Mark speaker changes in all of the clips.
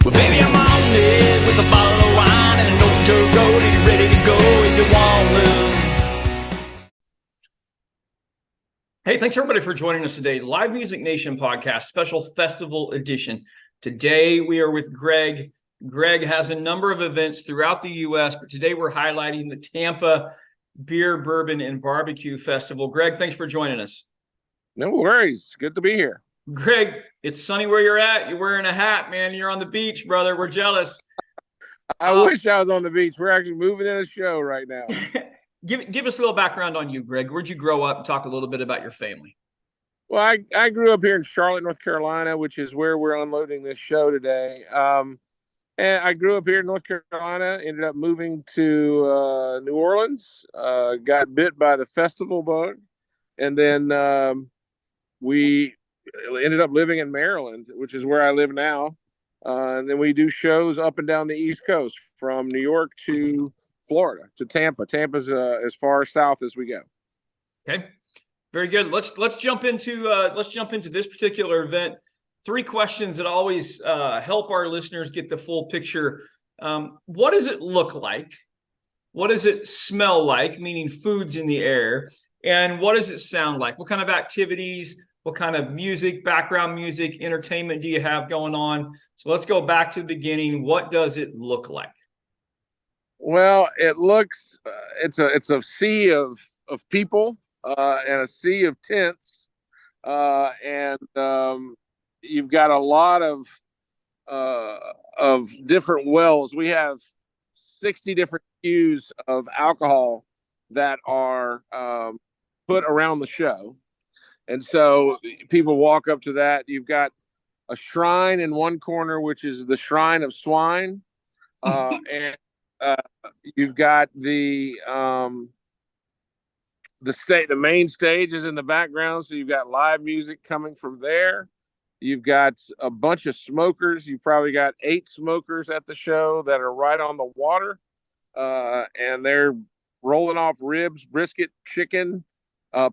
Speaker 1: Well, baby, I'm on it with a bottle of wine and an old dirt road, and you're ready to go if you want to. Hey, thanks everybody for joining us today. Live Music Nation podcast, special festival edition. Today we are with Greg. Greg has a number of events throughout the U.S., but today we're highlighting the Tampa Beer, Bourbon, and Barbecue Festival. Greg, thanks for joining us.
Speaker 2: No worries. Good to be here.
Speaker 1: Greg, it's sunny where you're at. You're wearing a hat, man. You're on the beach, brother. We're jealous.
Speaker 2: I wish I was on the beach. We're actually moving in a show right now.
Speaker 1: Give us a little background on you, Greg. Where'd you grow up? Talk a little bit about your family.
Speaker 2: Well, I grew up here in Charlotte, North Carolina, which is where we're unloading this show today. And I grew up here in North Carolina, ended up moving to New Orleans, got bit by the festival bug, and then we ended up living in Maryland, which is where I live now. And then we do shows up and down the East Coast from New York to Florida to Tampa. Tampa's as far south as we go.
Speaker 1: Okay, very good. Let's jump into this particular event. 3 questions that always help our listeners get the full picture. What does it look like? What does it smell like? Meaning foods in the air. And what does it sound like? What kind of activities? What kind of music, background music, entertainment do you have going on? So let's go back to the beginning. What does it look like?
Speaker 2: Well, it looks it's a sea of people and a sea of tents, and you've got a lot of different wells. We have 60 different SKUs of alcohol that are put around the show. And so people walk up to that. You've got a shrine in one corner, which is the Shrine of Swine. And you've got the main stage is in the background. So you've got live music coming from there. You've got a bunch of smokers. You probably got 8 smokers at the show that are right on the water. And they're rolling off ribs, brisket, chicken,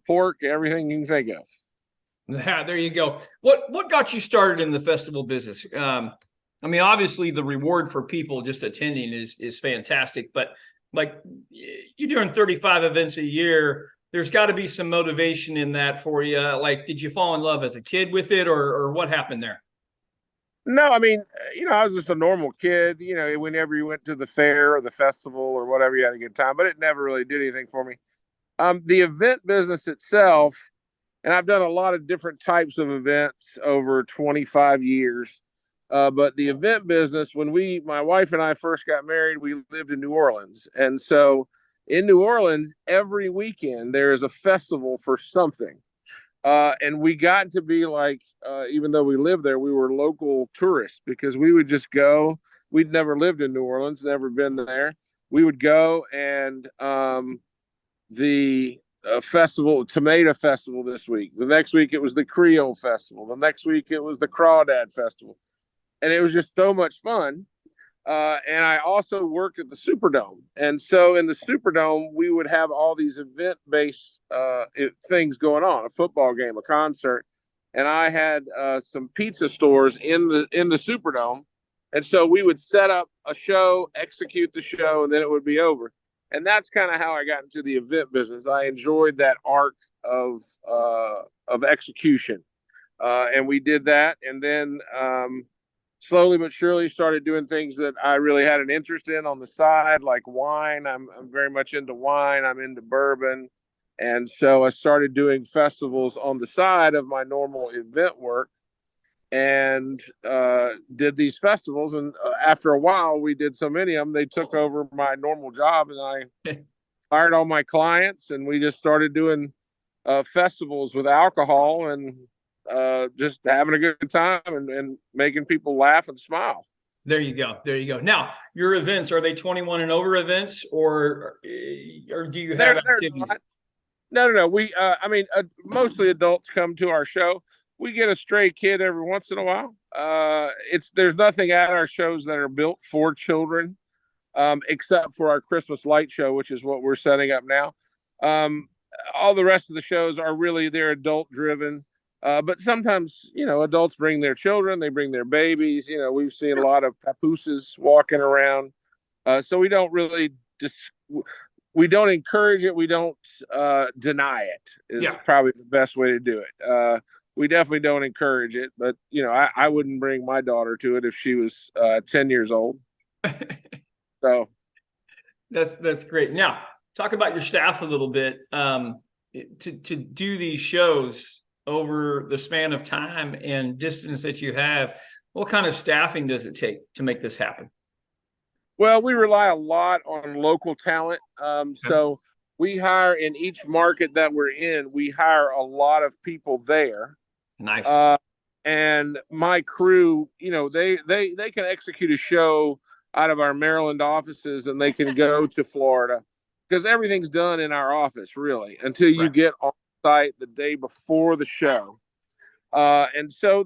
Speaker 2: pork, everything you can think of.
Speaker 1: Yeah, there you go. What got you started in the festival business? I mean, obviously the reward for people just attending is fantastic, but like you're doing 35 events a year, there's got to be some motivation in that for you. Like, did you fall in love as a kid with it, or what happened there?
Speaker 2: No, I mean, I was just a normal kid. Whenever you went to the fair or the festival or whatever, you had a good time, but it never really did anything for me. The event business itself, and I've done a lot of different types of events over 25 years. But the event business, when my wife and I first got married, we lived in New Orleans. And so in New Orleans, every weekend, there is a festival for something. And we got to be like, even though we lived there, we were local tourists because we would just go. We'd never lived in New Orleans, never been there. We would go and the tomato festival this week. The next week it was the Creole festival. The next week it was the Crawdad festival. And it was just so much fun. And I also worked at the Superdome. And so in the Superdome, we would have all these event-based things going on, a football game, a concert. And I had some pizza stores in the Superdome. And so we would set up a show, execute the show, and then it would be over. And that's kind of how I got into the event business. I enjoyed that arc of execution. And we did that. And then slowly but surely started doing things that I really had an interest in on the side, like wine. I'm very much into wine. I'm into bourbon. And so I started doing festivals on the side of my normal event work and did these festivals. And after a while, we did so many of them, they took over my normal job, and I fired all my clients, and we just started doing festivals with alcohol and just having a good time and making people laugh and smile.
Speaker 1: There you go. There you go. Now, your events, are they 21 and over events, or do you have activities?
Speaker 2: No. We, mostly adults come to our show. We get a stray kid every once in a while. There's nothing at our shows that are built for children, except for our Christmas light show, which is what we're setting up now. All the rest of the shows are really, they're adult driven. But sometimes, adults bring their children, they bring their babies. We've seen a lot of papooses walking around. So we don't really we don't encourage it. We don't deny it is
Speaker 1: Yeah.
Speaker 2: probably the best way to do it. We definitely don't encourage it, but I wouldn't bring my daughter to it if she was 10 years old. So
Speaker 1: That's great. Now, talk about your staff a little bit. To do these shows over the span of time and distance that you have, what kind of staffing does it take to make this happen?
Speaker 2: well, we rely a lot on local talent. So we hire in each market that we're in, we hire a lot of people there.
Speaker 1: Nice.
Speaker 2: And my crew, they can execute a show out of our Maryland offices, and they can go to Florida because everything's done in our office, really, until you
Speaker 1: Right.
Speaker 2: get on site the day before the show. And so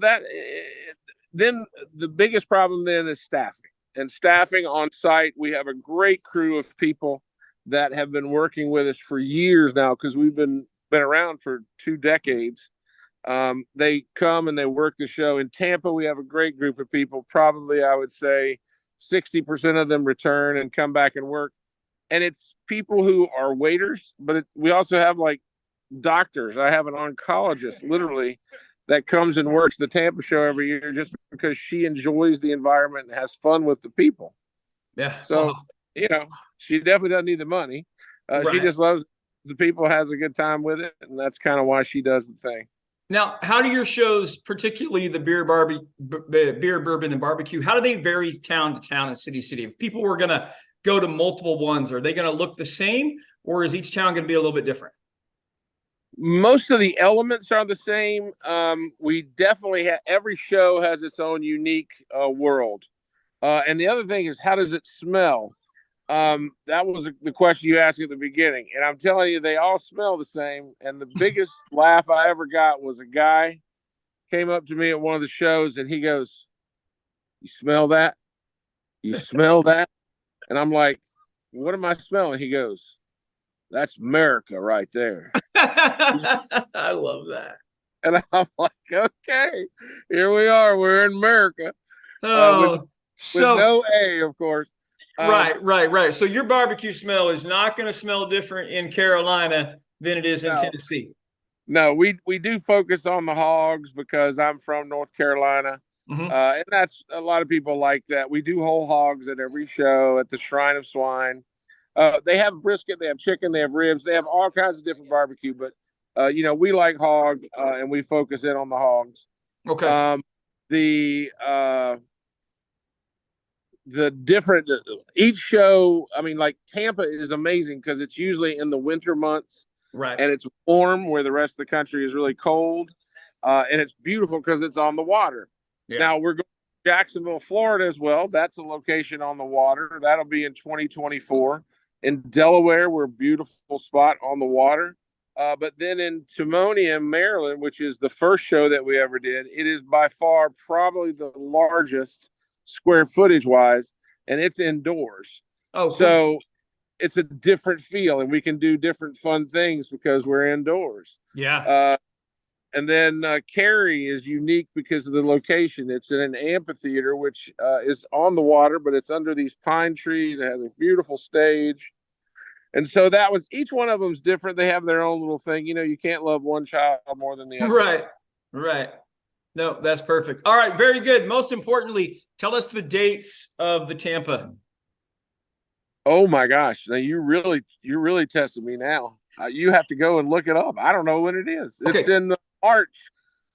Speaker 2: then the biggest problem then is staffing. And staffing on site, we have a great crew of people that have been working with us for years now because we've been around for 2 decades. They come and they work the show. In Tampa, we have a great group of people. Probably, I would say 60% of them return and come back and work. And it's people who are waiters, but we also have like doctors. I have an oncologist literally that comes and works the Tampa show every year just because she enjoys the environment and has fun with the people.
Speaker 1: Yeah.
Speaker 2: So,
Speaker 1: Wow.
Speaker 2: she definitely doesn't need the money. She
Speaker 1: Right.
Speaker 2: just loves the people, has a good time with it. And that's kind of why she does the thing.
Speaker 1: Now, how do your shows, particularly the beer, bourbon, and barbecue, how do they vary town to town and city to city? If people were going to go to multiple ones, are they going to look the same, or is each town going to be a little bit different?
Speaker 2: Most of the elements are the same. We definitely have, every show has its own unique world. And the other thing is, how does it smell? That was the question you asked at the beginning. And I'm telling you, they all smell the same. And the biggest laugh I ever got was a guy came up to me at one of the shows and he goes, "You smell that? You smell that?" And I'm like, "What am I smelling?" He goes, "That's America right there."
Speaker 1: I love that.
Speaker 2: And I'm like, "Okay, here we are. We're in America." With
Speaker 1: Oh, so
Speaker 2: no A, of course.
Speaker 1: right. So your barbecue smell is not going to smell different in Carolina than it is in
Speaker 2: No,
Speaker 1: Tennessee.
Speaker 2: no, we do focus on the hogs because I'm from North Carolina.
Speaker 1: Mm-hmm.
Speaker 2: And that's a lot of people like that. We do whole hogs at every show at the Shrine of Swine. They have brisket, they have chicken, they have ribs, they have all kinds of different barbecue. But we like hog, and we focus in on the hogs.
Speaker 1: Okay.
Speaker 2: The different each show. I mean, like Tampa is amazing because it's usually in the winter months,
Speaker 1: Right.
Speaker 2: and it's warm where the rest of the country is really cold, and it's beautiful because it's on the water.
Speaker 1: Yeah.
Speaker 2: Now we're going to Jacksonville, Florida as well. That's a location on the water. That'll be in 2024. In Delaware, we're a beautiful spot on the water. But then in Timonium, Maryland, which is the first show that we ever did, it is by far probably the largest square footage wise, and it's indoors.
Speaker 1: Oh, cool.
Speaker 2: So it's a different feel, and we can do different fun things because we're indoors.
Speaker 1: Yeah.
Speaker 2: And then Cary is unique because of the location. It's in an amphitheater, which is on the water, but it's under these pine trees. It has a beautiful stage. And so that was, each one of them is different. They have their own little thing. You can't love one child more than the other.
Speaker 1: Right. No, that's perfect. All right, very good. Most importantly, tell us the dates of the Tampa.
Speaker 2: Oh my gosh! Now you're really testing me now. You have to go and look it up. I don't know when it is.
Speaker 1: Okay.
Speaker 2: It's in March.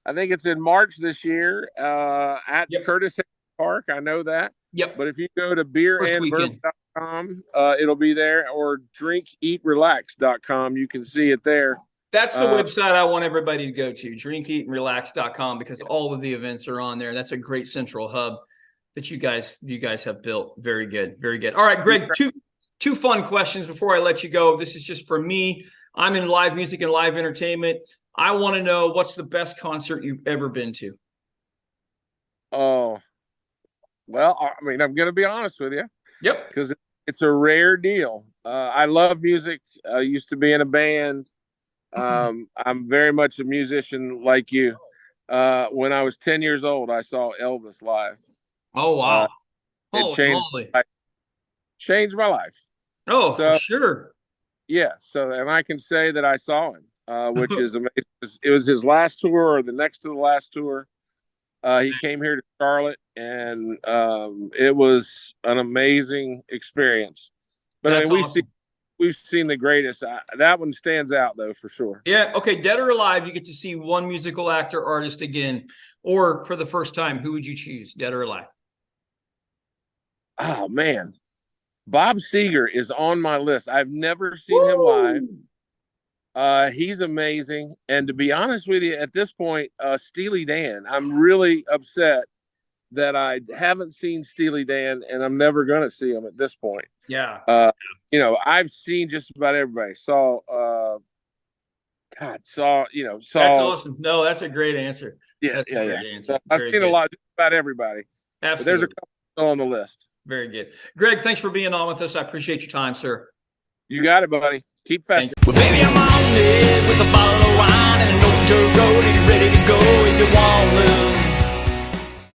Speaker 2: I think it's in March this year at Curtis Park. I know that.
Speaker 1: Yep.
Speaker 2: But if you go to beerandbourbon.com, it'll be there, or drinkeatrelax.com. You can see it there.
Speaker 1: That's the website I want everybody to go to, drinkeatrelax.com, because all of the events are on there. That's a great central hub that you guys have built. Very good. Very good. All right, Greg, two fun questions before I let you go. This is just for me. I'm in live music and live entertainment. I want to know, what's the best concert you've ever been to?
Speaker 2: Oh, well, I mean, I'm going to be honest with you.
Speaker 1: Yep.
Speaker 2: Because it's a rare deal. I love music. I used to be in a band. I'm very much a musician like you. when I was 10 years old, I saw Elvis live.
Speaker 1: Oh, wow.
Speaker 2: It
Speaker 1: Holy
Speaker 2: changed
Speaker 1: moly.
Speaker 2: changed my life.
Speaker 1: Oh, for
Speaker 2: So
Speaker 1: sure.
Speaker 2: yeah, so and I can say that I saw him, which is amazing. It was his last tour or the next to the last tour. He came here to Charlotte, and it was an amazing experience. But I
Speaker 1: That's
Speaker 2: mean,
Speaker 1: awesome.
Speaker 2: we've seen the greatest. That one stands out though for sure.
Speaker 1: Yeah. Okay. Dead or alive, you get to see one musical actor, artist again, or for the first time, who would you choose, dead or alive?
Speaker 2: Oh man, Bob Seger is on my list. I've never seen him live.
Speaker 1: Woo!
Speaker 2: He's amazing. And to be honest with you, at this point, Steely Dan, I'm really upset that I haven't seen Steely Dan, and I'm never going to see him at this point.
Speaker 1: Yeah.
Speaker 2: I've seen just about everybody.
Speaker 1: That's awesome. No, that's a great answer.
Speaker 2: Yeah,
Speaker 1: That's a great answer.
Speaker 2: So I've
Speaker 1: Very
Speaker 2: seen a
Speaker 1: good.
Speaker 2: lot, just about everybody.
Speaker 1: Absolutely.
Speaker 2: But there's a couple still on the list.
Speaker 1: Very good. Greg, thanks for being on with us. I appreciate your time, sir.
Speaker 2: You got it, buddy. Keep festive.
Speaker 1: Well, baby, I'm on it with a bottle of wine and an old jerk.